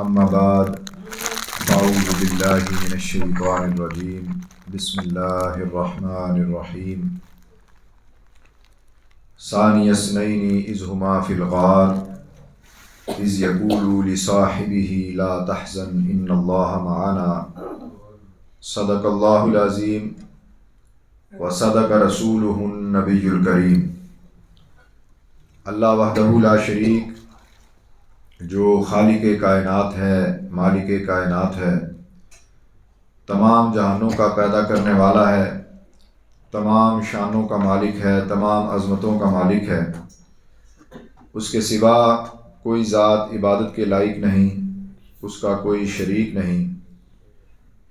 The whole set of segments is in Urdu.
اما بعد اعوذ باللہ من الشیطان الرجیم بسم اللہ الرحمن الرحیم ثانی اثنین اذ ہما فی الغار اذ یقول لصاحبہ لا تحزن ان اللہ معنا صدق اللہ العظیم وصدق رسولہ النبی الکریم۔ اللہ وحدہ لا شریک جو خالق کائنات ہے، مالک کائنات ہے، تمام جہانوں کا پیدا کرنے والا ہے، تمام شانوں کا مالک ہے، تمام عظمتوں کا مالک ہے، اس کے سوا کوئی ذات عبادت کے لائق نہیں، اس کا کوئی شریک نہیں۔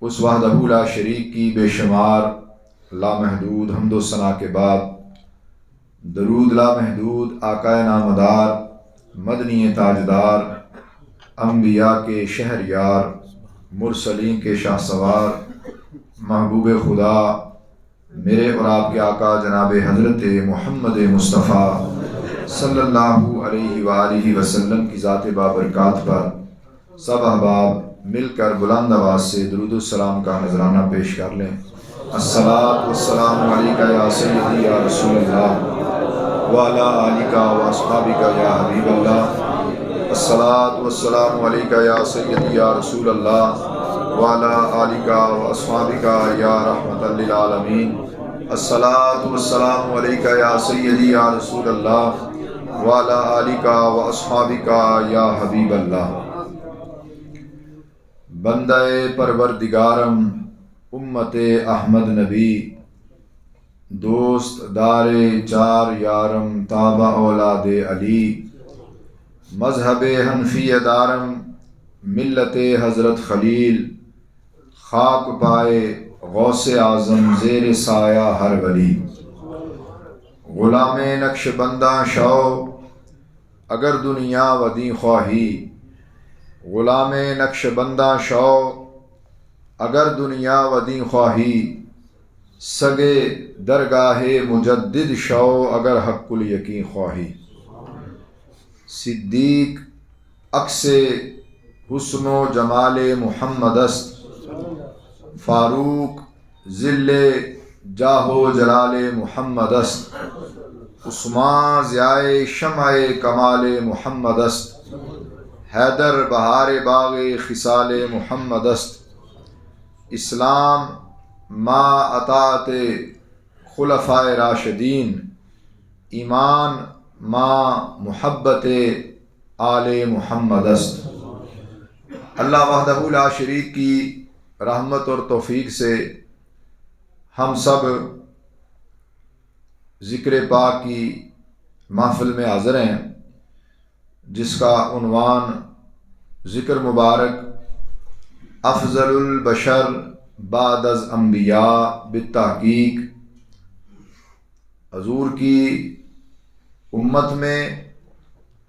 اس وحدہ لا شریک کی بے شمار لامحدود حمد و ثنا کے بعد درود لامحدود آقا نامدار مدنی تاجدار انبیاء کے شہر یار مرسلین کے شاہ سوار محبوب خدا میرے اور آپ کے آقا جناب حضرت محمد مصطفیٰ صلی اللہ علیہ وآلہ وسلم کی ذات بابرکات پر سب احباب مل کر بلند آواز سے درود السلام کا نذرانہ پیش کر لیں۔ الصلاۃ والسلام علیکہ یا سیدی یا رسول اللہ وعلی آلک واصحابک یا حبیب اللہ۔ الصلاۃ والسلام علیکہ یا سیدی یا رسول اللہ وعلی آلک واصحابک یا رحمۃ للعالمین۔ الصلاۃ والسلام علیکہ یا سیدی یا رسول اللہ وعلی آلک واصحابک یا حبیب اللہ۔ بندہ پروردگارم امت احمد نبی دوست دار چار یارم تابع اولاد علی مذہب حنفی دارم ملت حضرت خلیل خاک پائے غوث اعظم زیر سایہ ہر ولی۔ غلام نقش بندہ شو اگر دنیا ودی خواہی، غلام نقش بندہ شو اگر دنیا ودی خواہی، سگے درگاہ مجدد شو اگر حق الیقین خواہی۔ صدیق عکس حسن و جمال محمد است، فاروق ذل جاہ و جلال محمد است، عثمان ضیاء شمع کمال محمد است، حیدر بہار باغ خصال محمد است۔ اسلام ما اطاعت خلفائے راشدین، ایمان ما محبت آل محمد است۔ اللہ وحدہ لا شریک کی رحمت اور توفیق سے ہم سب ذکر پاک کی محفل میں حاضر ہیں، جس کا عنوان ذکر مبارک افضل البشر بعد از انبیاء بالتحقیق۔ حضور کی امت میں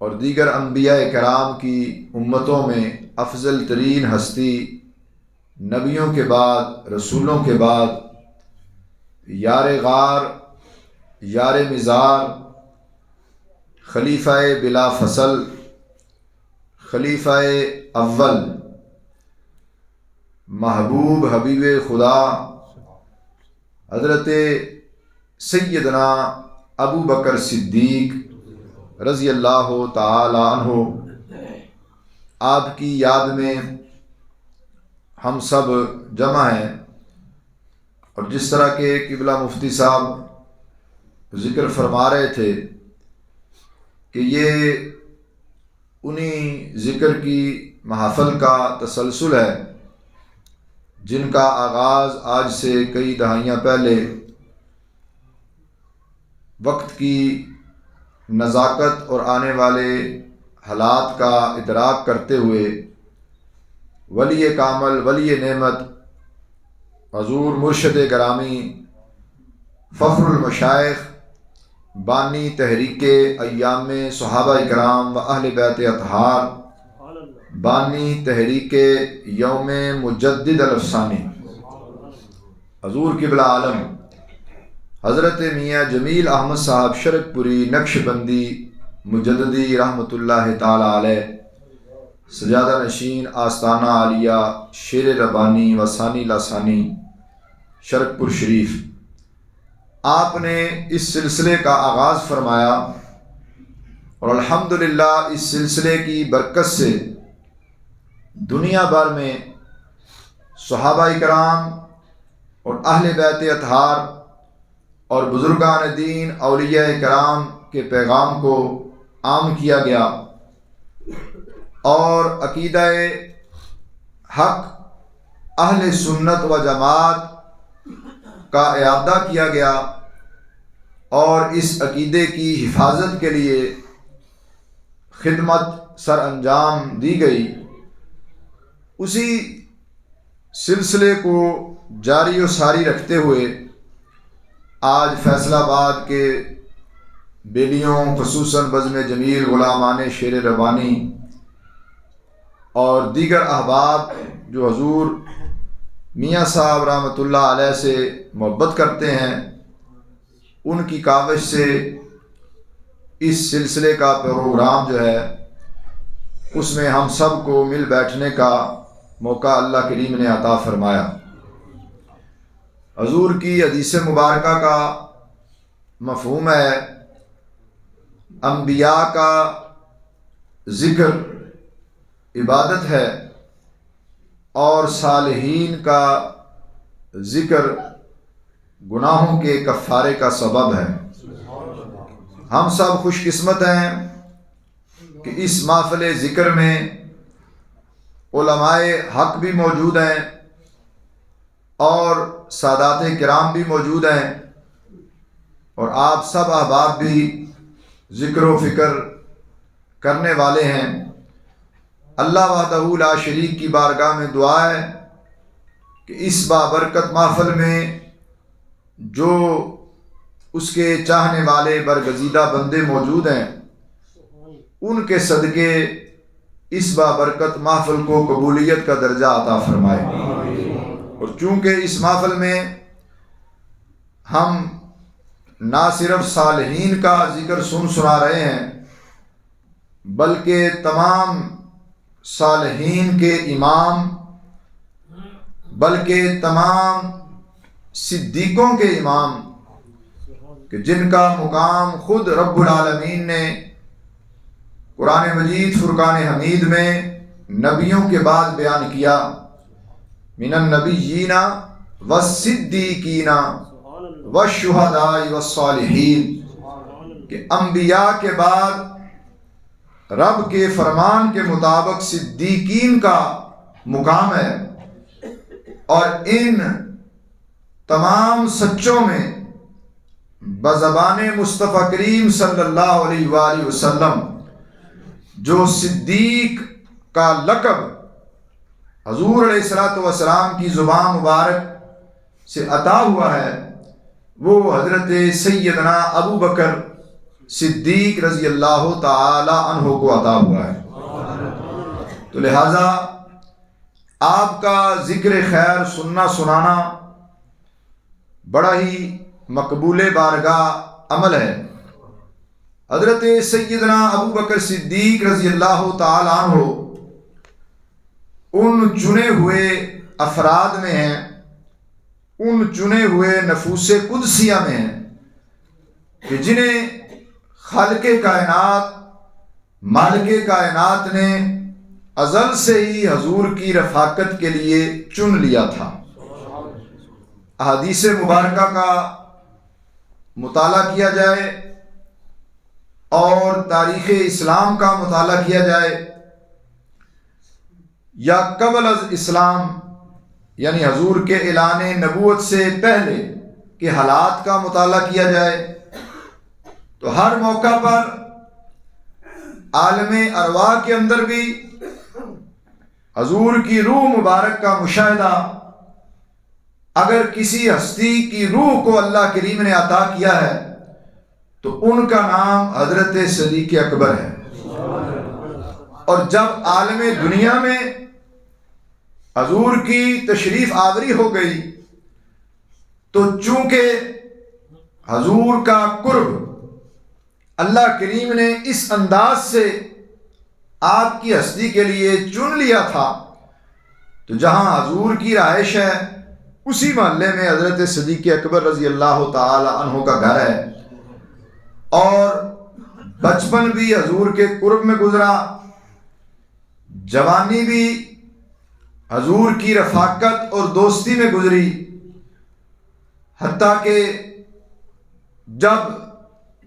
اور دیگر انبیاء کرام کی امتوں میں افضل ترین ہستی نبیوں کے بعد، رسولوں کے بعد یار غار، یار مزار، خلیفہ بلا فصل، خلیفہ اول، محبوب حبیب خدا حضرت سیدنا ابو بکر صدیق رضی اللہ تعالی عنہ، آپ کی یاد میں ہم سب جمع ہیں۔ اور جس طرح کے قبلہ مفتی صاحب ذکر فرما رہے تھے کہ یہ انہی ذکر کی محافل کا تسلسل ہے جن کا آغاز آج سے کئی دہائیاں پہلے وقت کی نزاکت اور آنے والے حالات کا ادراک کرتے ہوئے ولی کامل، ولی نعمت حضور مرشد گرامی فخر المشائخ بانی تحریک ایام صحابہ کرام و اہل بیت اطہار، بانی تحریک یوم مجدد الافسانی، حضور قبلہ عالم حضرت میاں جمیل احمد صاحب شرک پوری نقش بندی مجددی رحمۃ اللہ تعالی علیہ سجادہ نشین آستانہ عالیہ شیر ربانی و ثانی لاسانی شرک پور شریف، آپ نے اس سلسلے کا آغاز فرمایا اور الحمدللہ اس سلسلے کی برکت سے دنیا بھر میں صحابہ کرام اور اہل بیت اطہار اور بزرگان دین اولیاء کرام کے پیغام کو عام کیا گیا اور عقیدہ حق اہل سنت و جماعت کا اعادہ کیا گیا اور اس عقیدے کی حفاظت کے لیے خدمت سر انجام دی گئی۔ اسی سلسلے کو جاری و ساری رکھتے ہوئے آج فیصل آباد کے بیلیوں خصوصاً بزم جمیل غلامان شیر ربانی اور دیگر احباب جو حضور میاں صاحب رحمۃ اللہ علیہ سے محبت کرتے ہیں، ان کی کاوش سے اس سلسلے کا پروگرام جو ہے اس میں ہم سب کو مل بیٹھنے کا موقع اللہ کریم نے عطا فرمایا۔ حضور کی حدیث مبارکہ کا مفہوم ہے انبیاء کا ذکر عبادت ہے اور صالحین کا ذکر گناہوں کے کفارے کا سبب ہے۔ ہم سب خوش قسمت ہیں کہ اس محفل ذکر میں علماء حق بھی موجود ہیں اور سادات کرام بھی موجود ہیں اور آپ سب احباب بھی ذکر و فکر کرنے والے ہیں۔ اللہ وحدہ لا شریک کی بارگاہ میں دعا ہے کہ اس بابرکت محفل میں جو اس کے چاہنے والے برگزیدہ بندے موجود ہیں، ان کے صدقے اس بابرکت محفل کو قبولیت کا درجہ عطا فرمائے۔ اور چونکہ اس محفل میں ہم نہ صرف صالحین کا ذکر سنا رہے ہیں بلکہ تمام صالحین کے امام، بلکہ تمام صدیقوں کے امام کہ جن کا مقام خود رب العالمین نے قرآن مجید فرقان حمید میں نبیوں کے بعد بیان کیا، من النبیین والصدیقین والشہداء والصالحین، کہ انبیاء کے بعد رب کے فرمان کے مطابق صدیقین کا مقام ہے اور ان تمام سچوں میں بزبان مصطفیٰ کریم صلی اللہ علیہ وآلہ وسلم جو صدیق کا لقب حضور علیہ الصلوۃ والسلام کی زبان مبارک سے عطا ہوا ہے، وہ حضرت سیدنا ابو بکر صدیق رضی اللہ تعالی عنہ کو عطا ہوا ہے۔ تو لہٰذا آپ کا ذکر خیر سننا سنانا بڑا ہی مقبول بارگاہ عمل ہے۔ حضرت سیدنا ابو بکر صدیق رضی اللہ تعالی عنہ ان چنے ہوئے افراد میں ہیں، ان چنے ہوئے نفوس قدسیہ میں ہیں کہ جنہیں خالق کائنات مالک کائنات نے ازل سے ہی حضور کی رفاقت کے لیے چن لیا تھا۔ احادیث مبارکہ کا مطالعہ کیا جائے اور تاریخ اسلام کا مطالعہ کیا جائے یا قبل از اسلام یعنی حضور کے اعلان نبوت سے پہلے کے حالات کا مطالعہ کیا جائے تو ہر موقع پر عالم ارواح کے اندر بھی حضور کی روح مبارک کا مشاہدہ، اگر کسی ہستی کی روح کو اللہ کریم نے عطا کیا ہے تو ان کا نام حضرت صدیق اکبر ہے۔ اور جب عالم دنیا میں حضور کی تشریف آوری ہو گئی تو چونکہ حضور کا قرب اللہ کریم نے اس انداز سے آپ کی ہستی کے لیے چن لیا تھا، تو جہاں حضور کی رہائش ہے اسی محلے میں حضرت صدیق اکبر رضی اللہ تعالی عنہ کا گھر ہے، اور بچپن بھی حضور کے قرب میں گزرا، جوانی بھی حضور کی رفاقت اور دوستی میں گزری، حتیٰ کہ جب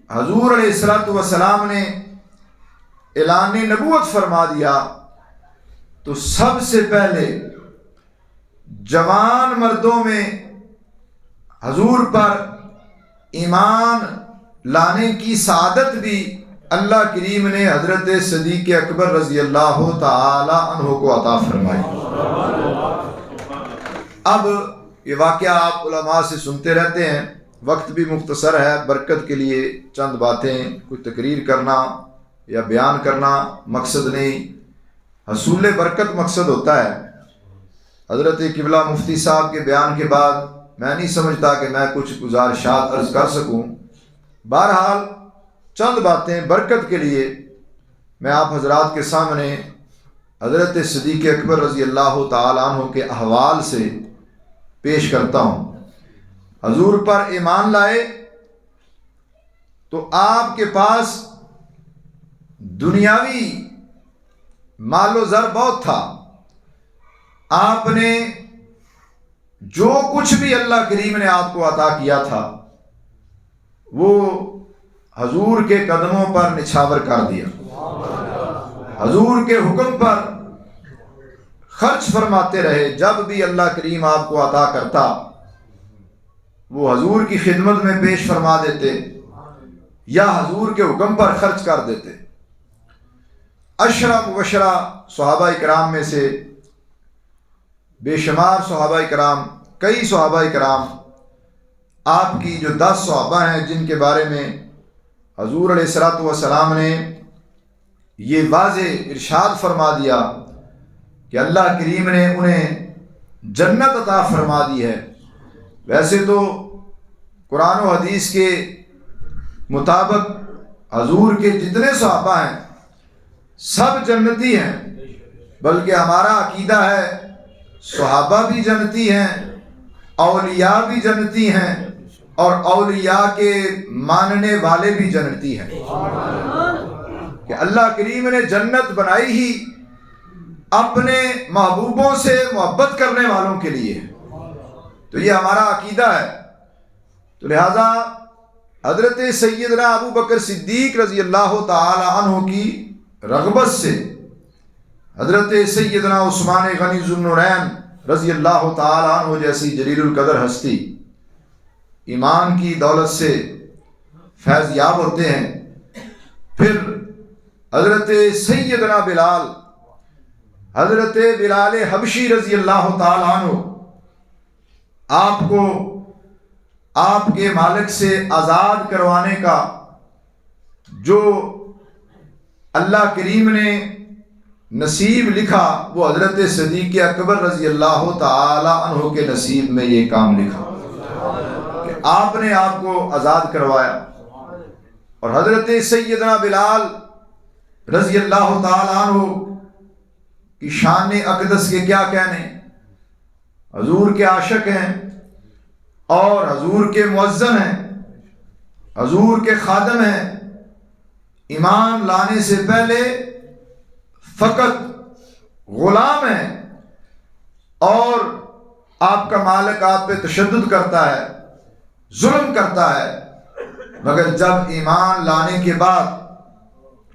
حضور علیہ الصلوۃ والسلام نے اعلان نبوت فرما دیا تو سب سے پہلے جوان مردوں میں حضور پر ایمان لانے کی سعادت بھی اللہ کریم نے حضرت صدیق اکبر رضی اللہ تعالی عنہ کو عطا فرمائی۔ اب یہ واقعہ آپ علماء سے سنتے رہتے ہیں، وقت بھی مختصر ہے، برکت کے لیے چند باتیں کوئی تقریر کرنا یا بیان کرنا مقصد نہیں، حصول برکت مقصد ہوتا ہے۔ حضرت قبلہ مفتی صاحب کے بیان کے بعد میں نہیں سمجھتا کہ میں کچھ گزارشات عرض کر سکوں، بہرحال چند باتیں برکت کے لیے میں آپ حضرات کے سامنے حضرت صدیق اکبر رضی اللہ تعالی عنہ کے احوال سے پیش کرتا ہوں۔ حضور پر ایمان لائے تو آپ کے پاس دنیاوی مال و زر بہت تھا، آپ نے جو کچھ بھی اللہ کریم نے آپ کو عطا کیا تھا وہ حضور کے قدموں پر نچھاور کر دیا، حضور کے حکم پر خرچ فرماتے رہے، جب بھی اللہ کریم آپ کو عطا کرتا وہ حضور کی خدمت میں پیش فرما دیتے یا حضور کے حکم پر خرچ کر دیتے۔ عشرہ مبشرہ صحابہ کرام میں سے بے شمار صحابہ کرام، کئی صحابہ کرام، آپ کی جو 10 صحابہ ہیں جن کے بارے میں حضور علیہ الصلوۃ والسلام نے یہ واضح ارشاد فرما دیا کہ اللہ کریم نے انہیں جنت عطا فرما دی ہے۔ ویسے تو قرآن و حدیث کے مطابق حضور کے جتنے صحابہ ہیں سب جنتی ہیں، بلکہ ہمارا عقیدہ ہے صحابہ بھی جنتی ہیں، اولیاء بھی جنتی ہیں، اور اولیاء کے ماننے والے بھی جنتی ہیں، کہ اللہ کریم نے جنت بنائی ہی اپنے محبوبوں سے محبت کرنے والوں کے لیے، تو یہ ہمارا عقیدہ ہے۔ تو لہذا حضرت سیدنا ابو بکر صدیق رضی اللہ تعالی عنہ کی رغبت سے حضرت سیدنا عثمان غنی ذو النورین رضی اللہ تعالی عنہ جیسی جلیل القدر ہستی ایمان کی دولت سے فیض یاب ہوتے ہیں۔ پھر حضرت سیدنا بلال، حضرت بلال حبشی رضی اللہ تعالی عنہ آپ کو آپ کے مالک سے آزاد کروانے کا جو اللہ کریم نے نصیب لکھا وہ حضرت صدیق اکبر رضی اللہ تعالی عنہ کے نصیب میں یہ کام لکھا کہ آپ نے آپ کو آزاد کروایا۔ اور حضرت سیدنا بلال رضی اللہ تعالی عنہ کی شان اقدس کے کیا کہنے، حضور کے عاشق ہیں اور حضور کے مؤذن ہیں، حضور کے خادم ہیں، ایمان لانے سے پہلے فقط غلام ہیں، اور آپ کا مالک آپ پہ تشدد کرتا ہے، ظلم کرتا ہے، مگر جب ایمان لانے کے بعد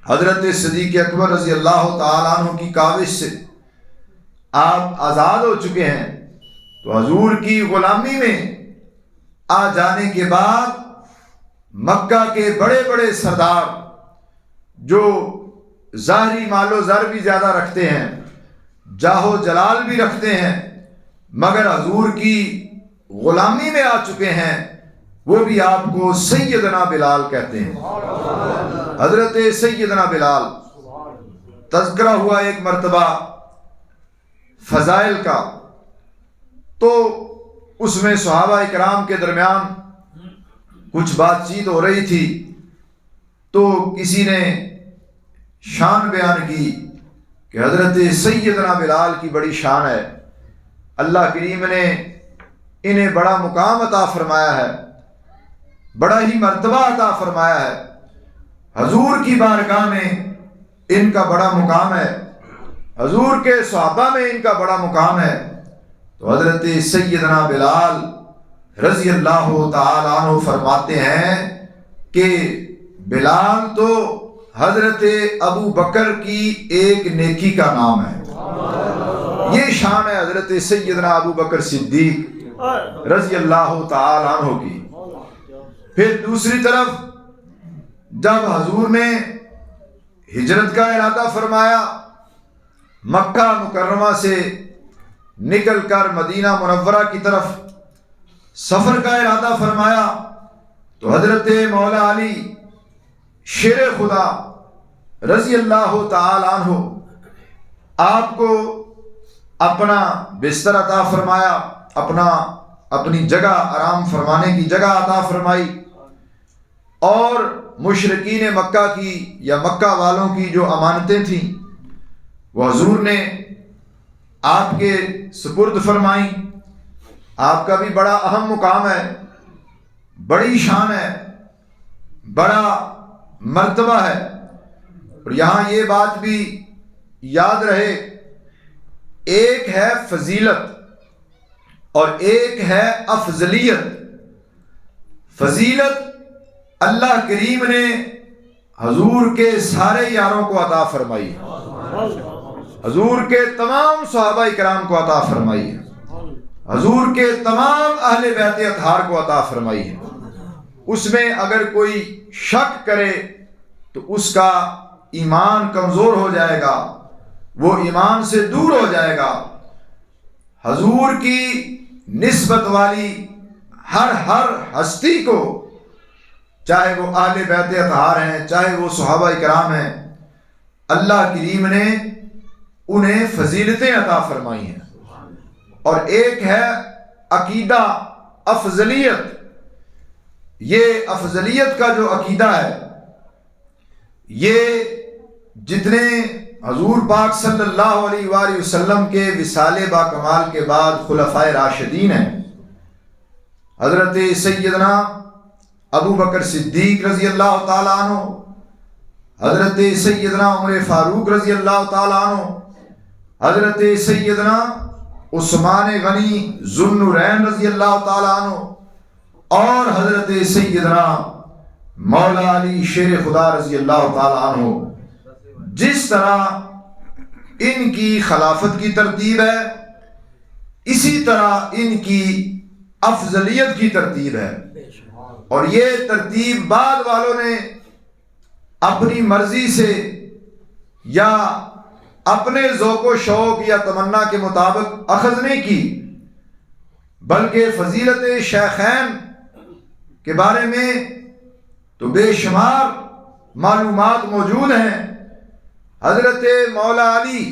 حضرت صدیق اکبر رضی اللہ تعالیٰ عنہ کی کاوش سے آپ آزاد ہو چکے ہیں، تو حضور کی غلامی میں آ جانے کے بعد مکہ کے بڑے بڑے سردار جو ظاہری مال و زر بھی زیادہ رکھتے ہیں، جاہ و جلال بھی رکھتے ہیں، مگر حضور کی غلامی میں آ چکے ہیں، وہ بھی آپ کو سیدنا بلال کہتے ہیں۔ حضرت سیدنا بلال تذکرہ ہوا ایک مرتبہ فضائل کا، تو اس میں صحابہ کرام کے درمیان کچھ بات چیت ہو رہی تھی، تو کسی نے شان بیان کی کہ حضرت سیدنا بلال کی بڑی شان ہے، اللہ کریم نے انہیں بڑا مقام عطا فرمایا ہے، بڑا ہی مرتبہ عطا فرمایا ہے، حضور کی بارگاہ میں ان کا بڑا مقام ہے، حضور کے صحابہ میں ان کا بڑا مقام ہے۔ تو حضرت سیدنا بلال رضی اللہ تعالی عنہ فرماتے ہیں کہ بلال تو حضرت ابو بکر کی ایک نیکی کا نام ہے۔ یہ شان ہے حضرت سیدنا ابو بکر صدیق رضی اللہ تعالی عنہ کی۔ پھر دوسری طرف جب حضور نے ہجرت کا ارادہ فرمایا، مکہ مکرمہ سے نکل کر مدینہ منورہ کی طرف سفر کا ارادہ فرمایا، تو حضرت مولا علی شیر خدا رضی اللہ تعالی عنہ آپ کو اپنا بستر عطا فرمایا، اپنی جگہ آرام فرمانے کی جگہ عطا فرمائی، اور مشرکین مکہ کی یا مکہ والوں کی جو امانتیں تھیں وہ حضور نے آپ کے سپرد فرمائیں۔ آپ کا بھی بڑا اہم مقام ہے، بڑی شان ہے، بڑا مرتبہ ہے۔ اور یہاں یہ بات بھی یاد رہے، ایک ہے فضیلت اور ایک ہے افضلیت۔ فضیلت اللہ کریم نے حضور کے سارے یاروں کو عطا فرمائی ہے، حضور کے تمام صحابہ کرام کو عطا فرمائی ہے، حضور کے تمام اہل بیت اطہار کو عطا فرمائی ہے۔ اس میں اگر کوئی شک کرے تو اس کا ایمان کمزور ہو جائے گا، وہ ایمان سے دور ہو جائے گا۔ حضور کی نسبت والی ہر ہستی کو، چاہے وہ اہل بیت اطہار ہیں، چاہے وہ صحابہ کرام ہیں، اللہ کریم نے انہیں فضیلتیں عطا فرمائی ہیں۔ اور ایک ہے عقیدہ افضلیت۔ یہ افضلیت کا جو عقیدہ ہے، یہ جتنے حضور پاک صلی اللہ علیہ وآلہ وسلم کے وصال با کمال کے بعد خلفائے راشدین ہیں، حضرت سیدنا ابو بکر صدیق رضی اللہ تعالیٰ عنہ، حضرت سیدنا عمر فاروق رضی اللہ تعالیٰ عنہ، حضرت سیدنا عثمان غنی ذو النورین رضی اللہ تعالیٰ عنہ، اور حضرت سیدنا مولا علی شیر خدا رضی اللہ تعالیٰ عنہ۔ جس طرح ان کی خلافت کی ترتیب ہے، اسی طرح ان کی افضلیت کی ترتیب ہے، اور یہ ترتیب بعد والوں نے اپنی مرضی سے یا اپنے ذوق و شوق یا تمنا کے مطابق اخذ نہیں کی، بلکہ فضیلت شیخین کے بارے میں تو بے شمار معلومات موجود ہیں۔ حضرت مولا علی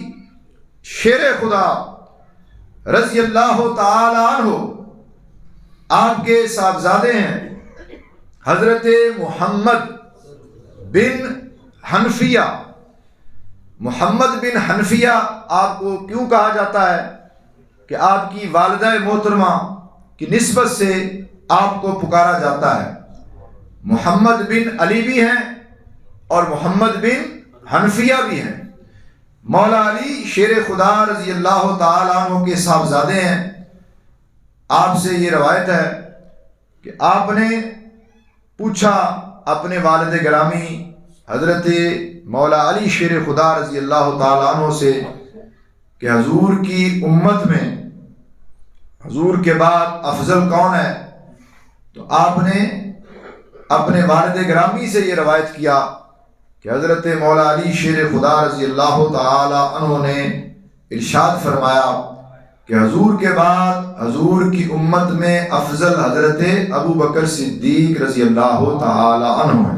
شیر خدا رضی اللہ تعالی عنہ، آپ کے صاحبزادے ہیں حضرت محمد بن حنفیہ۔ محمد بن حنفیہ آپ کو کیوں کہا جاتا ہے؟ کہ آپ کی والدہ محترمہ کی نسبت سے آپ کو پکارا جاتا ہے۔ محمد بن علی بھی ہیں اور محمد بن حنفیہ بھی ہیں۔ مولا علی شیر خدا رضی اللہ تعالیٰ عنہ کے صاحبزادے ہیں۔ آپ سے یہ روایت ہے کہ آپ نے پوچھا اپنے والد گرامی حضرت مولا علی شیر خدا رضی اللہ تعالیٰ عنہ سے کہ حضور کی امت میں حضور کے بعد افضل کون ہے؟ تو آپ نے اپنے والد گرامی سے یہ روایت کیا کہ حضرت مولا علی شیر خدا رضی اللہ تعالی عنہ نے ارشاد فرمایا کہ حضور کے بعد حضور کی امت میں افضل حضرت ابو بکر صدیق رضی اللہ تعالی عنہ ہے،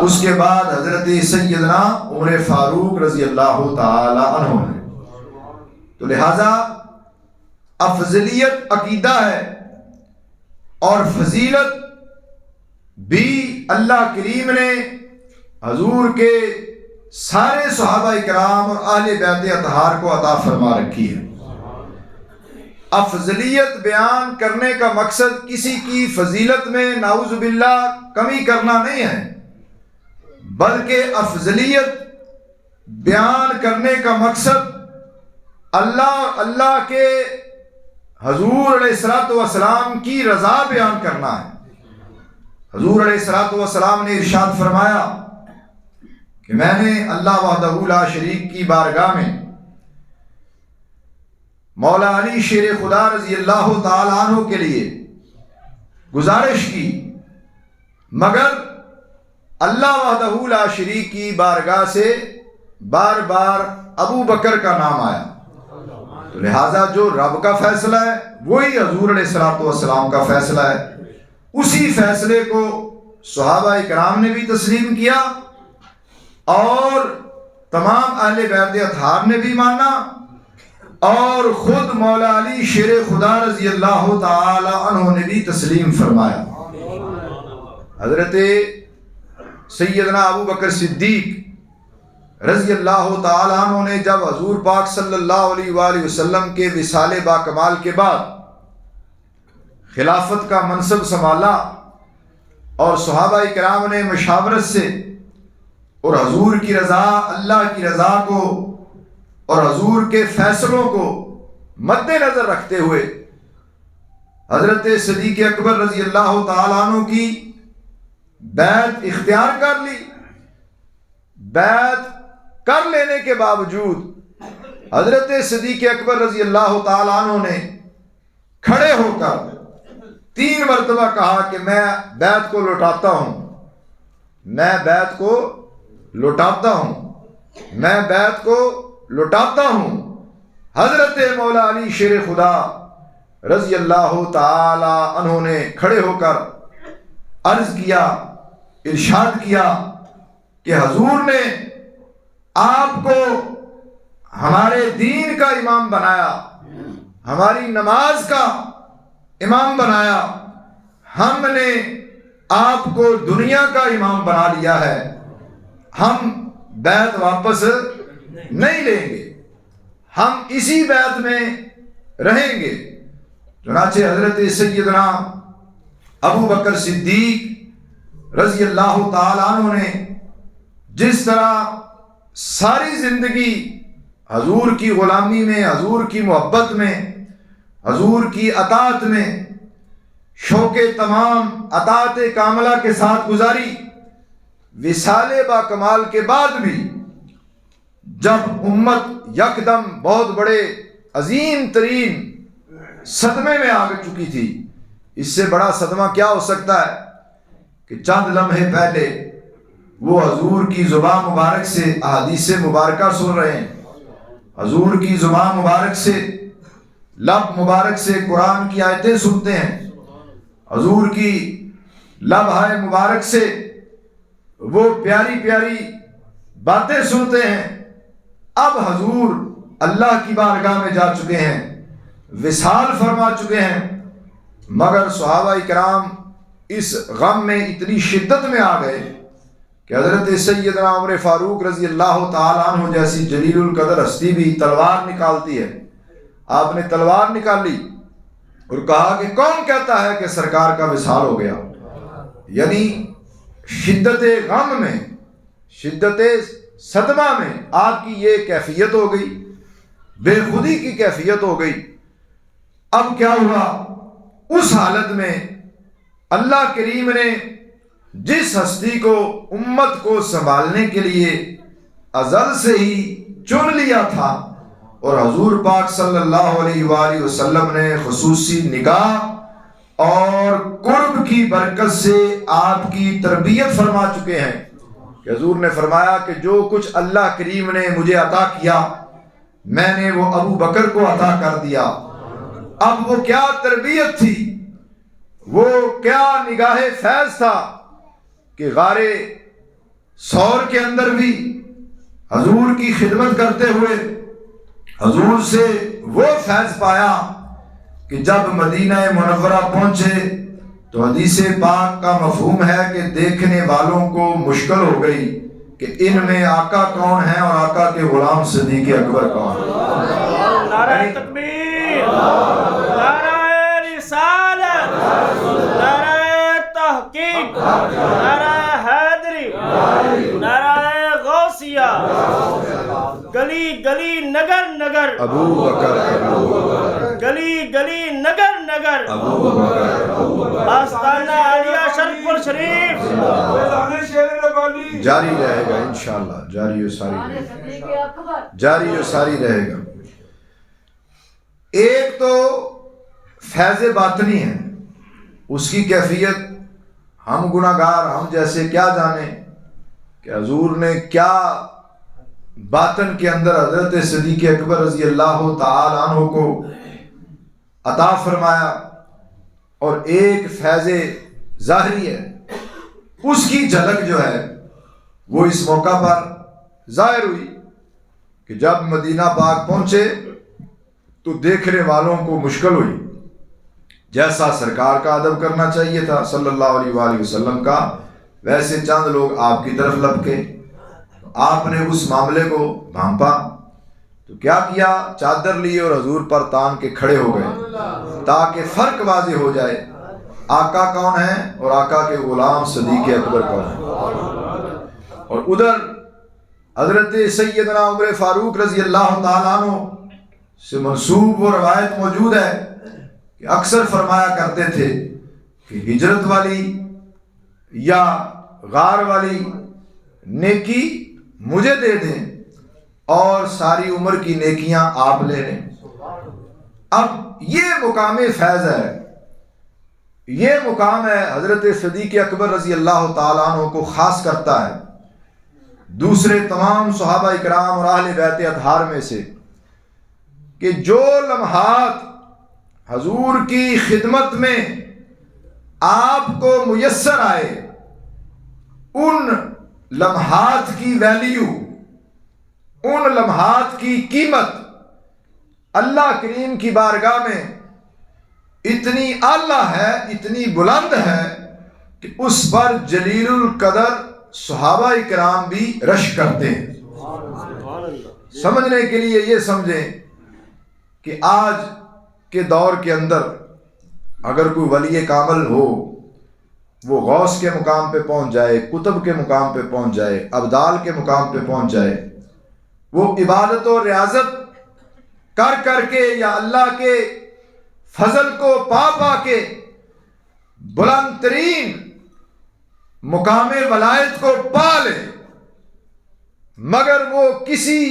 اس کے بعد حضرت سیدنا عمر فاروق رضی اللہ تعالی عنہ ہے۔ تو لہذا افضلیت عقیدہ ہے، اور فضیلت بھی اللہ کریم نے حضور کے سارے صحابہ کرام اور اہل بیت اطہار کو عطا فرما رکھی ہے۔ افضلیت بیان کرنے کا مقصد کسی کی فضیلت میں نعوذ باللہ کمی کرنا نہیں ہے، بلکہ افضلیت بیان کرنے کا مقصد اللہ کے حضور علیہ الصلوۃ والسلام کی رضا بیان کرنا ہے۔ حضور علیہ الصلوۃ والسلام نے ارشاد فرمایا کہ میں نے اللہ وحدہ لا شریک کی بارگاہ میں مولا علی شیر خدا رضی اللہ تعالی عنہ کے لیے گزارش کی، مگر اللہ وحدہ لا شریک کی بارگاہ سے بار بار ابو بکر کا نام آیا، تو لہٰذا جو رب کا فیصلہ ہے وہی حضور علیہ الصلوۃ والسلام کا فیصلہ ہے۔ اسی فیصلے کو صحابہ کرام نے بھی تسلیم کیا اور تمام اہل بیت اطہار نے بھی مانا، اور خود مولا علی شیر خدا رضی اللہ تعالی عنہ نے بھی تسلیم فرمایا۔ حضرت سیدنا ابو بکر صدیق رضی اللہ تعالی عنہ نے جب حضور پاک صلی اللہ علیہ وآلہ وسلم کے وصال باکمال کے بعد خلافت کا منصب سنبھالا اور صحابہ کرام نے مشاورت سے اور حضور کی رضا، اللہ کی رضا کو اور حضور کے فیصلوں کو مد نظر رکھتے ہوئے حضرت صدیق اکبر رضی اللہ تعالیٰ عنہ کی بیعت اختیار کر لی۔ بیعت کر لینے کے باوجود حضرت صدیق اکبر رضی اللہ تعالیٰ عنہ نے کھڑے ہو کر 3 مرتبہ کہا کہ میں بیعت کو لوٹاتا ہوں، میں بیعت کو لوٹاتا ہوں، میں بیعت کو لوٹاتا ہوں۔ حضرت مولا علی شیر خدا رضی اللہ تعالی عنہ نے کھڑے ہو کر عرض کیا، ارشاد کیا کہ حضور نے آپ کو ہمارے دین کا امام بنایا، ہماری نماز کا امام بنایا، ہم نے آپ کو دنیا کا امام بنا لیا ہے، ہم بیعت واپس نہیں لیں گے، ہم اسی بیعت میں رہیں گے۔ چنانچہ حضرت سیدنا ابو بکر صدیق رضی اللہ تعالی عنہ نے جس طرح ساری زندگی حضور کی غلامی میں، حضور کی محبت میں، حضور کی اطاعت میں شوق تمام اطاعت کاملہ کے ساتھ گزاری، وصال باکمال کے بعد بھی جب امت یکدم بہت بڑے عظیم ترین صدمے میں آ چکی تھی، اس سے بڑا صدمہ کیا ہو سکتا ہے کہ چند لمحے پہلے وہ حضور کی زبان مبارک سے احادیث مبارکہ سن رہے ہیں، حضور کی زبان مبارک سے، لب مبارک سے قرآن کی آیتیں سنتے ہیں، حضور کی لبہائے مبارک سے وہ پیاری پیاری باتیں سنتے ہیں۔ اب حضور اللہ کی بارگاہ میں جا چکے ہیں، وصال فرما چکے ہیں، مگر صحابہ کرام اس غم میں اتنی شدت میں آ گئے کہ حضرت سیدنا عمر فاروق رضی اللہ تعالیٰ عنہ جیسی جلیل القدر ہستی بھی تلوار نکالتی ہے۔ آپ نے تلوار نکالی اور کہا کہ کون کہتا ہے کہ سرکار کا وصال ہو گیا؟ یعنی شدت غم میں، شدت صدمہ میں آپ کی یہ کیفیت ہو گئی، بے خودی کی کیفیت ہو گئی۔ اب کیا ہوا؟ اس حالت میں اللہ کریم نے جس ہستی کو امت کو سنبھالنے کے لیے ازل سے ہی چن لیا تھا، اور حضور پاک صلی اللہ علیہ وآلہ وسلم نے خصوصی نگاہ اور قرب کی برکت سے آپ کی تربیت فرما چکے ہیں کہ حضور نے فرمایا کہ جو کچھ اللہ کریم نے مجھے عطا کیا میں نے وہ ابو بکر کو عطا کر دیا۔ اب وہ کیا تربیت تھی، وہ کیا نگاہ فیض تھا کہ غار ثور کے اندر بھی حضور کی خدمت کرتے ہوئے حضور سے وہ فیض پایا کہ جب مدینہ منورہ پہنچے تو حدیث پاک کا مفہوم ہے کہ دیکھنے والوں کو مشکل ہو گئی کہ ان میں آقا کون ہے اور آقا کے غلام صدیق اکبر کون ہے. نعرہ تکبیر، نعرہ رسالت، نعرہ تحقیق، نعرہ حیدری، نعرہ غوثیہ، گلی گلی نگر نگر، ابو بکر گلی گلی نگر نگر، ابو بکر آستانہ عالیہ شرف الشریف، جاری رہے گا انشاءاللہ، جاری و ساری رہے گا. ایک تو فیض باطنی ہے، اس کی کیفیت ہم گناہگار، ہم جیسے کیا جانے کہ حضور نے کیا باطن کے اندر حضرت صدیق اکبر رضی اللہ تعالی عنہ کو عطا فرمایا. اور ایک فیض ظاہری ہے، اس کی جھلک جو ہے وہ اس موقع پر ظاہر ہوئی کہ جب مدینہ پاک پہنچے تو دیکھنے والوں کو مشکل ہوئی. جیسا سرکار کا ادب کرنا چاہیے تھا صلی اللہ علیہ وآلہ وسلم کا، ویسے چند لوگ آپ کی طرف لپکے. آپ نے اس معاملے کو بھانپا تو کیا کیا، چادر لی اور حضور پر تان کے کھڑے ہو گئے تاکہ فرق واضح ہو جائے آقا کون ہے اور آقا کے غلام صدیق اکبر کون ہے. اور ادھر حضرت سیدنا عمر فاروق رضی اللہ تعالیٰ عنہ سے منسوب وہ روایت موجود ہے کہ اکثر فرمایا کرتے تھے کہ ہجرت والی یا غار والی نیکی مجھے دے دیں اور ساری عمر کی نیکیاں آپ لے لیں. اب یہ مقام فیض ہے، یہ مقام ہے حضرت صدیق اکبر رضی اللہ تعالیٰ عنہ کو خاص کرتا ہے دوسرے تمام صحابہ اکرام اور اہل بیت اطہار میں سے، کہ جو لمحات حضور کی خدمت میں آپ کو میسر آئے، ان لمحات کی ویلیو، ان لمحات کی قیمت اللہ کریم کی بارگاہ میں اتنی اعلیٰ ہے، اتنی بلند ہے کہ اس پر جلیل القدر صحابہ کرام بھی رش کرتے ہیں. سمجھنے کے لیے یہ سمجھیں کہ آج کے دور کے اندر اگر کوئی ولی کامل ہو، وہ غوث کے مقام پہ پہنچ جائے، قطب کے مقام پہ پہنچ جائے، ابدال کے مقام پہ پہنچ جائے، وہ عبادت و ریاضت کر کر کے یا اللہ کے فضل کو پا پا کے بلند ترین مقام ولایت کو پا لے، مگر وہ کسی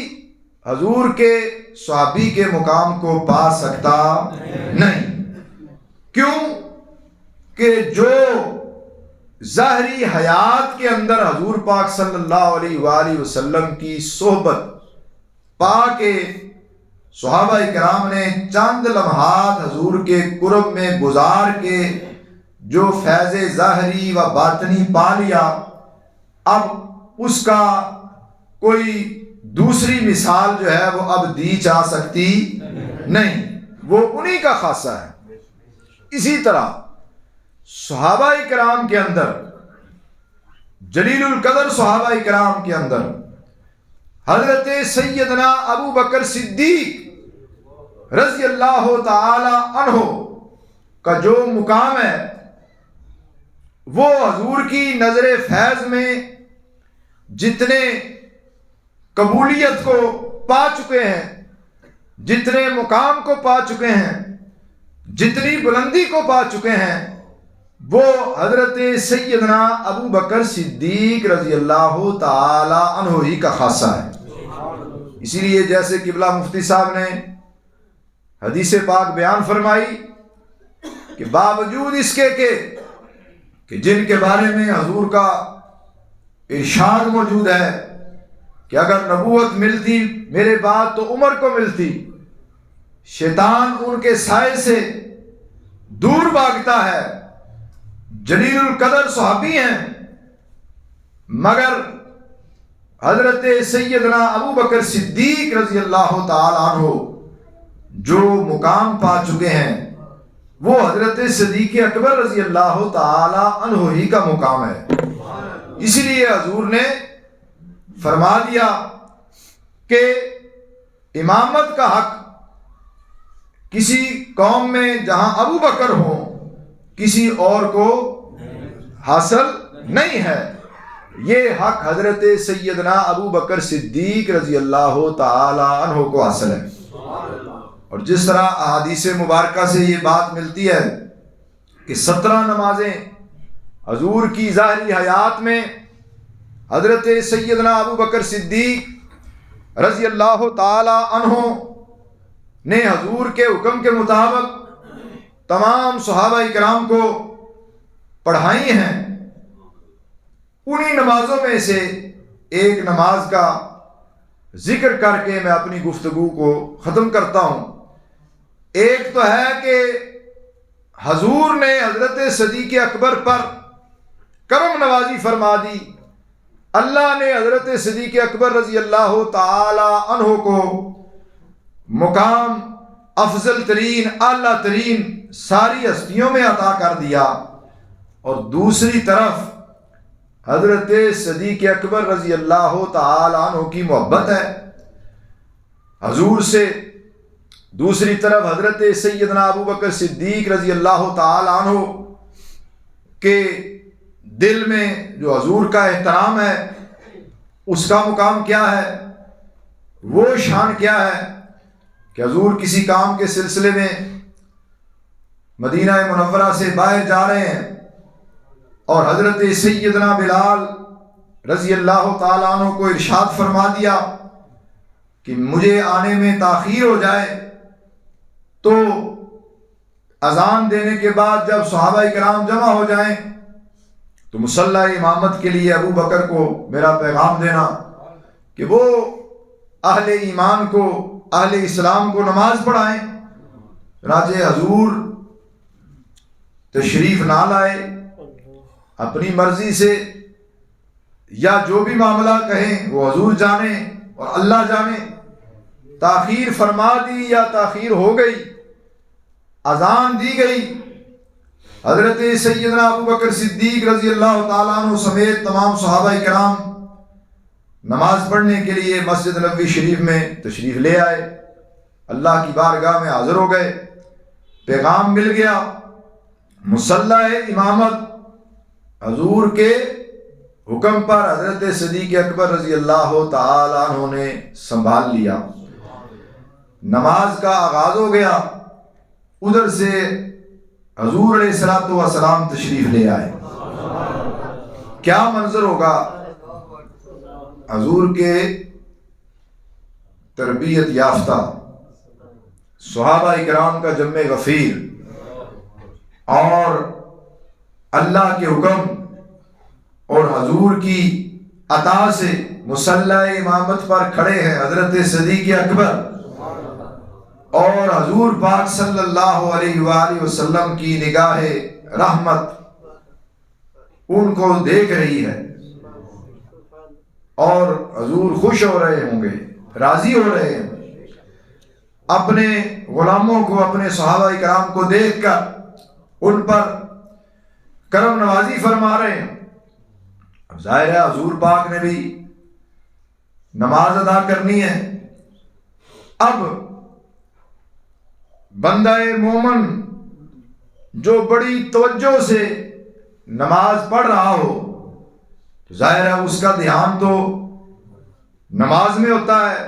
حضور کے صحابی کے مقام کو پا سکتا نہیں. کیوں کہ جو ظاہری حیات کے اندر حضور پاک صلی اللہ علیہ وآلہ وسلم کی صحبت پا کے صحابہ کرام نے چند لمحات حضور کے قرب میں گزار کے جو فیض ظاہری و باطنی پا لیا، اب اس کا کوئی دوسری مثال جو ہے وہ اب دی جا سکتی نہیں، وہ انہی کا خاصہ ہے. اسی طرح صحابہ کرام کے اندر، جلیل القدر صحابہ کرام کے اندر حضرت سیدنا ابو بکر صدیق رضی اللہ تعالی عنہ کا جو مقام ہے، وہ حضور کی نظر فیض میں جتنے قبولیت کو پا چکے ہیں، جتنے مقام کو پا چکے ہیں، جتنی بلندی کو پا چکے ہیں، وہ حضرت سیدنا ابو بکر صدیق رضی اللہ تعالی عنہ ہی کا خاصہ ہے. اسی لیے جیسے قبلہ مفتی صاحب نے حدیث پاک بیان فرمائی کہ باوجود اس کے کہ جن کے بارے میں حضور کا ارشاد موجود ہے کہ اگر نبوت ملتی میرے بعد تو عمر کو ملتی، شیطان ان کے سائے سے دور بھاگتا ہے، جلیل القدر صحابی ہیں، مگر حضرت سیدنا ابو بکر صدیق رضی اللہ تعالی عنہ جو مقام پا چکے ہیں وہ حضرت صدیق اکبر رضی اللہ تعالی عنہ ہی کا مقام ہے. اسی لیے حضور نے فرما دیا کہ امامت کا حق کسی قوم میں جہاں ابو بکر ہوں کسی اور کو حاصل نہیں ہے، یہ حق حضرت سیدنا ابو بکر صدیق رضی اللہ تعالی عنہ کو حاصل ہے۔ اور جس طرح احادیث مبارکہ سے یہ بات ملتی ہے کہ 17 نمازیں حضور کی ظاہری حیات میں حضرت سیدنا ابو بکر صدیق رضی اللہ تعالی عنہ نے حضور کے حکم کے مطابق تمام صحابہ کرام کو پڑھائی ہیں۔ انہی نمازوں میں سے ایک نماز کا ذکر کر کے میں اپنی گفتگو کو ختم کرتا ہوں۔ ایک تو ہے کہ حضور نے حضرت صدیق اکبر پر کرم نوازی فرما دی، اللہ نے حضرت صدیق اکبر رضی اللہ تعالی عنہ کو مقام افضل ترین اعلیٰ ترین ساری ہستیوں میں عطا کر دیا، اور دوسری طرف حضرت صدیق اکبر رضی اللہ تعالی عنہ کی محبت ہے حضور سے، دوسری طرف حضرت سیدنا ابو بکر صدیق رضی اللہ تعالی عنہ کے دل میں جو حضور کا احترام ہے اس کا مقام کیا ہے، وہ شان کیا ہے کہ حضور کسی کام کے سلسلے میں مدینہ منورہ سے باہر جا رہے ہیں اور حضرت سیدنا بلال رضی اللہ تعالیٰ عنہ کو ارشاد فرما دیا کہ مجھے آنے میں تاخیر ہو جائے، تو اذان دینے کے بعد جب صحابہ کرام جمع ہو جائیں تو مصلی امامت کے لیے ابو بکر کو میرا پیغام دینا کہ وہ اہل ایمان کو، اہل اسلام کو نماز پڑھائیں۔ چنانچہ حضور تشریف نہ لائے، اپنی مرضی سے یا جو بھی معاملہ کہیں وہ حضور جانے اور اللہ جانے، تاخیر فرما دی یا تاخیر ہو گئی، اذان دی گئی، حضرت سیدنا ابو بکر صدیق رضی اللہ تعالیٰ عنہ سمیت تمام صحابہ کرام نماز پڑھنے کے لیے مسجد نبوی شریف میں تشریف لے آئے، اللہ کی بارگاہ میں حاضر ہو گئے، پیغام مل گیا، مصلی امامت حضور کے حکم پر حضرت صدیق اکبر رضی اللہ تعالی عنہ نے سنبھال لیا۔ نماز کا آغاز ہو گیا، ادھر سے حضور علیہ الصلوۃ والسلام تشریف لے آئے۔ کیا منظر ہوگا حضور کے تربیت یافتہ صحابہ کرام کا جمع غفیر اور اللہ کے حکم اور حضور کی عطا سے مصلی امامت پر کھڑے ہیں حضرت صدیق اکبر، اور حضور پاک صلی اللہ علیہ وآلہ وسلم کی نگاہ رحمت ان کو دیکھ رہی ہے، اور حضور خوش ہو رہے ہوں گے، راضی ہو رہے ہیں، اپنے غلاموں کو، اپنے صحابہ کرام کو دیکھ کر ان پر کرم نوازی فرما رہے ہیں۔ اب ظاہر ہے حضور پاک نے بھی نماز ادا کرنی ہے۔ اب بندہ مومن جو بڑی توجہ سے نماز پڑھ رہا ہو، ظاہر ہے اس کا دھیان تو نماز میں ہوتا ہے۔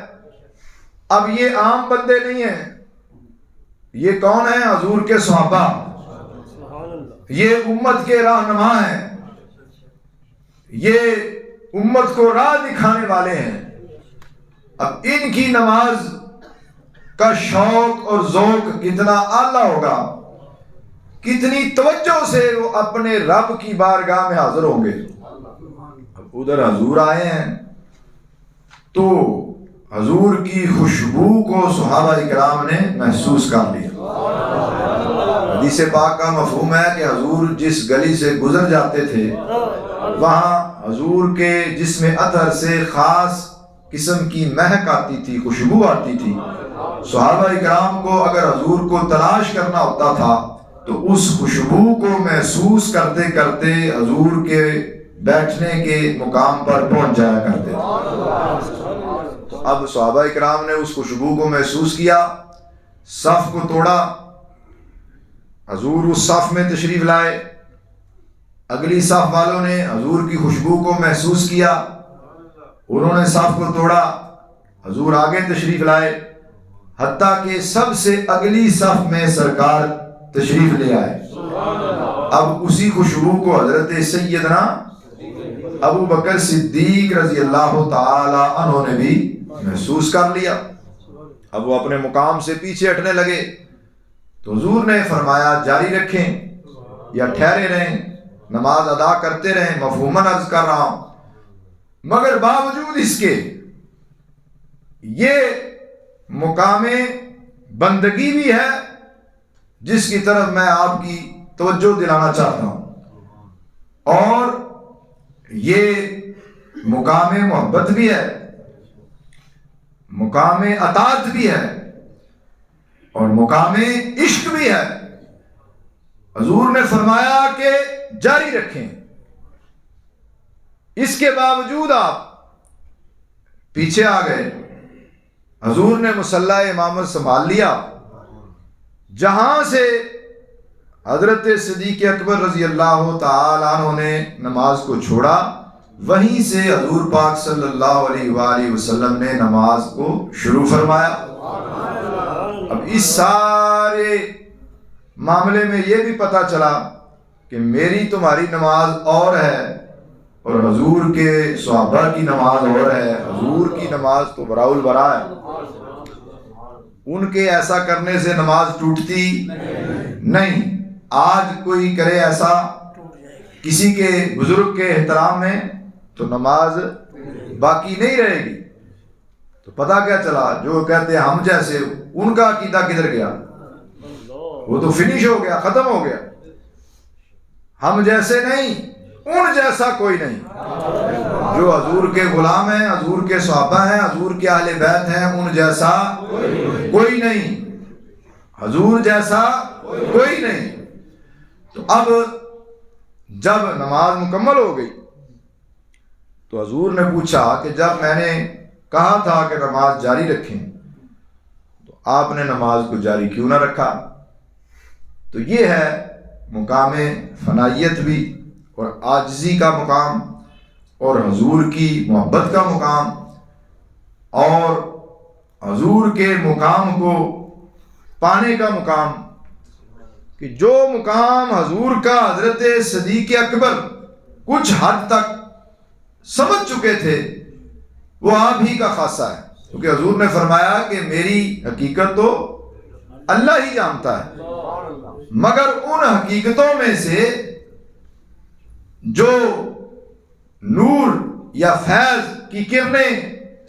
اب یہ عام بندے نہیں ہیں، یہ کون ہیں؟ حضور کے صحابہ، یہ امت کے رہنما ہیں، یہ امت کو راہ دکھانے والے ہیں۔ اب ان کی نماز کا شوق اور ذوق کتنا اعلیٰ ہوگا، کتنی توجہ سے وہ اپنے رب کی بارگاہ میں حاضر ہوں گے۔ اب ادھر حضور آئے ہیں تو حضور کی خوشبو کو صحابہ کرام نے محسوس کر لیا۔ حدیث پاک کا مفہوم ہے کہ حضور جس گلی سے گزر جاتے تھے وہاں حضور کے جسم عطر سے خاص قسم کی مہک آتی تھی، خوشبو آتی تھی۔ صحابہ کرام کو اگر حضور کو تلاش کرنا ہوتا تھا تو اس خوشبو کو محسوس کرتے کرتے حضور کے بیٹھنے کے مقام پر پہنچ جایا کرتے تھے۔ تو اب صحابہ اکرام نے اس خوشبو کو محسوس کیا، صف کو توڑا، حضور اس صف میں تشریف لائے، اگلی صف والوں نے حضور کی خوشبو کو محسوس کیا، انہوں نے صف کو توڑا، حضور آگے تشریف لائے، حتیٰ کہ سب سے اگلی صف میں سرکار تشریف لے آئے۔ اب اسی خوشبو کو حضرت سیدنا ابو بکر صدیق رضی اللہ تعالی عنہ نے بھی محسوس کر لیا۔ اب وہ اپنے مقام سے پیچھے ہٹنے لگے تو حضور نے فرمایا جاری رکھیں یا ٹھہرے رہیں، نماز ادا کرتے رہیں، مفہوماً عرض کر رہا ہوں، مگر باوجود اس کے یہ مقام بندگی بھی ہے جس کی طرف میں آپ کی توجہ دلانا چاہتا ہوں، اور یہ مقام محبت بھی ہے، مقام اطاعت بھی ہے، اور مقام عشق بھی ہے۔ حضور نے فرمایا کہ جاری رکھیں، اس کے باوجود آپ پیچھے آ گئے۔ حضور نے مصلی امامت سنبھال لیا، جہاں سے حضرت صدیق اکبر رضی اللہ تعالیٰ عنہ نے نماز کو چھوڑا، وہیں سے حضور پاک صلی اللہ علیہ وآلہ وسلم نے نماز کو شروع فرمایا۔ اب اس سارے معاملے میں یہ بھی پتہ چلا کہ میری تمہاری نماز اور ہے اور حضور کے صحابہ کی نماز اور ہے۔ حضور کی نماز تو براء البراء ہے، ان کے ایسا کرنے سے نماز ٹوٹتی نہیں۔ آج کوئی کرے ایسا کسی کے بزرگ کے احترام میں تو نماز باقی نہیں رہے گی۔ تو پتہ کیا چلا، جو کہتے ہیں ہم جیسے، ان کا عقیدہ کدھر گیا؟ وہ تو فنش ہو گیا، ختم ہو گیا۔ ہم جیسے نہیں، ان جیسا کوئی نہیں۔ جو حضور کے غلام ہیں، حضور کے صحابہ ہیں، حضور کے اہل بیت ہیں، ان جیسا کوئی نہیں، حضور جیسا کوئی نہیں۔ تو اب جب نماز مکمل ہو گئی تو حضور نے پوچھا کہ جب میں نے کہا تھا کہ نماز جاری رکھیں تو آپ نے نماز کو جاری کیوں نہ رکھا؟ تو یہ ہے مقام فنائیت بھی، اور عاجزی کا مقام، اور حضور کی محبت کا مقام، اور حضور کے مقام کو پانے کا مقام، کہ جو مقام حضور کا حضرت صدیق اکبر کچھ حد تک سمجھ چکے تھے، وہ آپ ہی کا خاصہ ہے، کیونکہ حضور نے فرمایا کہ میری حقیقت تو اللہ ہی جانتا ہے، مگر ان حقیقتوں میں سے جو نور یا فیض کی کرنیں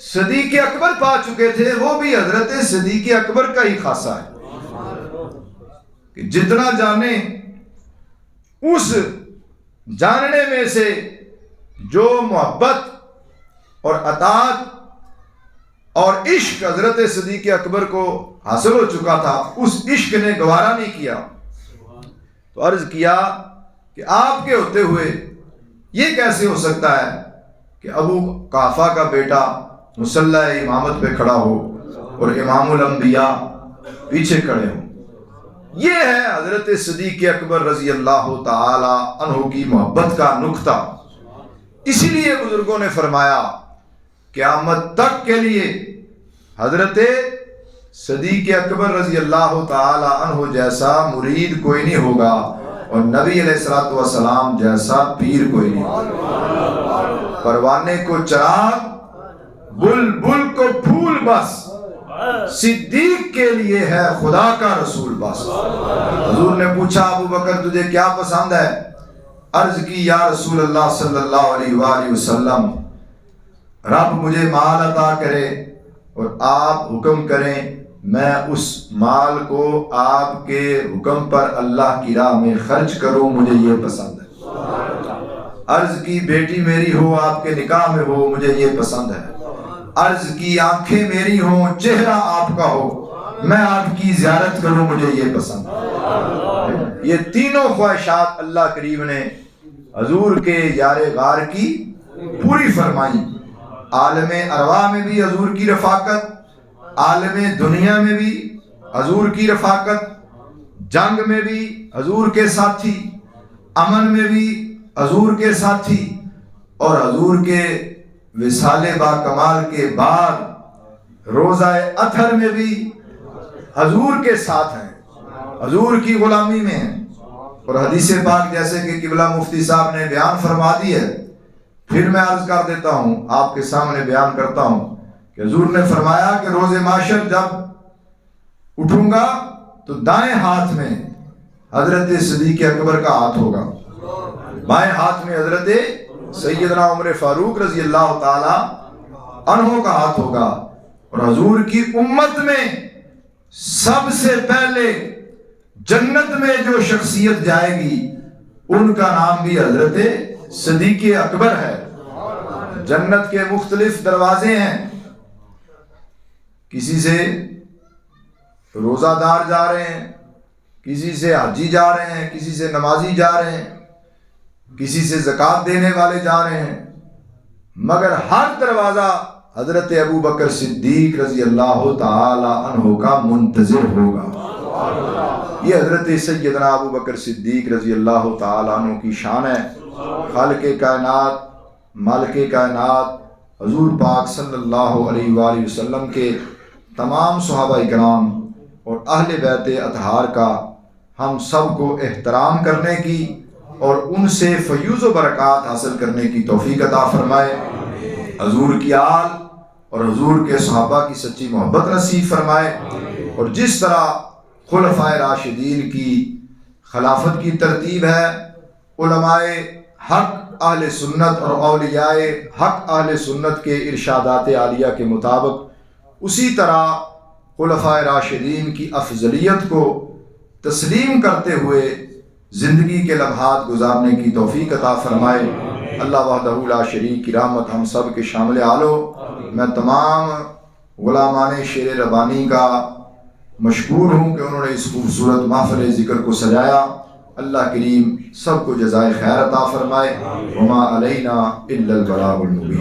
صدیق اکبر پا چکے تھے، وہ بھی حضرت صدیق اکبر کا ہی خاصہ ہے، کہ جتنا جانے اس جاننے میں سے جو محبت اور اطاعت اور عشق حضرت صدیق اکبر کو حاصل ہو چکا تھا، اس عشق نے گوارا نہیں کیا۔ تو عرض کیا کہ آپ کے ہوتے ہوئے یہ کیسے ہو سکتا ہے کہ ابو قحافہ کا بیٹا مصلی امامت پہ کھڑا ہو اور امام الانبیاء پیچھے کھڑے ہوں؟ یہ ہے حضرت صدیق اکبر رضی اللہ تعالی عنہ کی محبت کا نقطہ۔ اسی لیے بزرگوں نے فرمایا قیامت تک کے لیے حضرت صدیق اکبر رضی اللہ تعالی عنہ جیسا مرید کوئی نہیں ہوگا، اور نبی علیہ الصلوۃ والسلام جیسا پیر کوئی نہیں ہوگا۔ پروانے کو چراغ، بلبل کو پھول، بس صدیق کے لیے ہے خدا کا رسول بس۔ حضور نے پوچھا ابو بکر تجھے کیا پسند ہے؟ عرض کی یا رسول اللہ صلی اللہ علیہ وآلہ وسلم، رب مجھے مال عطا کرے اور آپ حکم کریں، میں اس مال کو آپ کے حکم پر اللہ کی راہ میں خرچ کروں، مجھے یہ پسند ہے۔ عرض کی بیٹی میری ہو آپ کے نکاح میں ہو، مجھے یہ پسند ہے۔ عرض کی آنکھیں میری ہوں، چہرہ آپ کا ہو، میں آپ کی زیارت کروں، مجھے یہ پسند ہے۔ یہ تینوں خواہشات اللہ کریم نے حضور کے یار غار کی پوری فرمائی. عالم ارواح میں بھی حضور کی رفاقت، عالم دنیا میں بھی حضور کی رفاقت، جنگ میں بھی حضور کے ساتھی، امن میں بھی حضور کے ساتھی، اور حضور کے وصال با کمال کے بعد روزہ اطہر میں بھی حضور کے ساتھ ہیں، حضور کی غلامی میں ہیں. اور حدیث پاک جیسے کہ قبلہ مفتی صاحب نے بیان فرما دی ہے، پھر میں عرض کر دیتا ہوں، آپ کے سامنے بیان کرتا ہوں کہ حضور نے فرمایا کہ روز محشر جب اٹھوں گا تو دائیں ہاتھ میں حضرت صدیق اکبر کا ہاتھ ہوگا، بائیں ہاتھ میں حضرت سیدنا عمر فاروق رضی اللہ تعالی عنہ کا ہاتھ ہوگا. اور حضور کی امت میں سب سے پہلے جنت میں جو شخصیت جائے گی ان کا نام بھی حضرت صدیق اکبر ہے. جنت کے مختلف دروازے ہیں، کسی سے روزہ دار جا رہے ہیں، کسی سے حاجی جا رہے ہیں، کسی سے نمازی جا رہے ہیں، کسی سے زکوٰۃ دینے والے جا رہے ہیں، مگر ہر دروازہ حضرت ابو بکر صدیق رضی اللہ تعالی عنہ کا منتظر ہوگا. یہ حضرت سیدنا ابو بکر صدیق رضی اللہ تعالی عنہ کی شان ہے. خالق کائنات، مالک کائنات حضور پاک صلی اللہ علیہ وآلہ وسلم کے تمام صحابہ کرام اور اہل بیت اطہار کا ہم سب کو احترام کرنے کی اور ان سے فیوز و برکات حاصل کرنے کی توفیق عطا فرمائے. حضور کی آل اور حضور کے صحابہ کی سچی محبت نصیب فرمائے. اور جس طرح خلفائے راشدین کی خلافت کی ترتیب ہے، علماء حق اہل سنت اور اولیاء حق اہل سنت کے ارشادات عالیہ کے مطابق، اسی طرح خلفائے راشدین کی افضلیت کو تسلیم کرتے ہوئے زندگی کے لمحات گزارنے کی توفیق عطا فرمائے. اللہ وحدہ لا شریک کی رحمت ہم سب کے شامل حال ہو. میں تمام غلامان شیر ربانی کا مشکور ہوں کہ انہوں نے اس خوبصورت محفل ذکر کو سجایا. اللہ کریم سب کو جزائے خیر عطا فرمائے. وما علینا الا البلاغ المبین.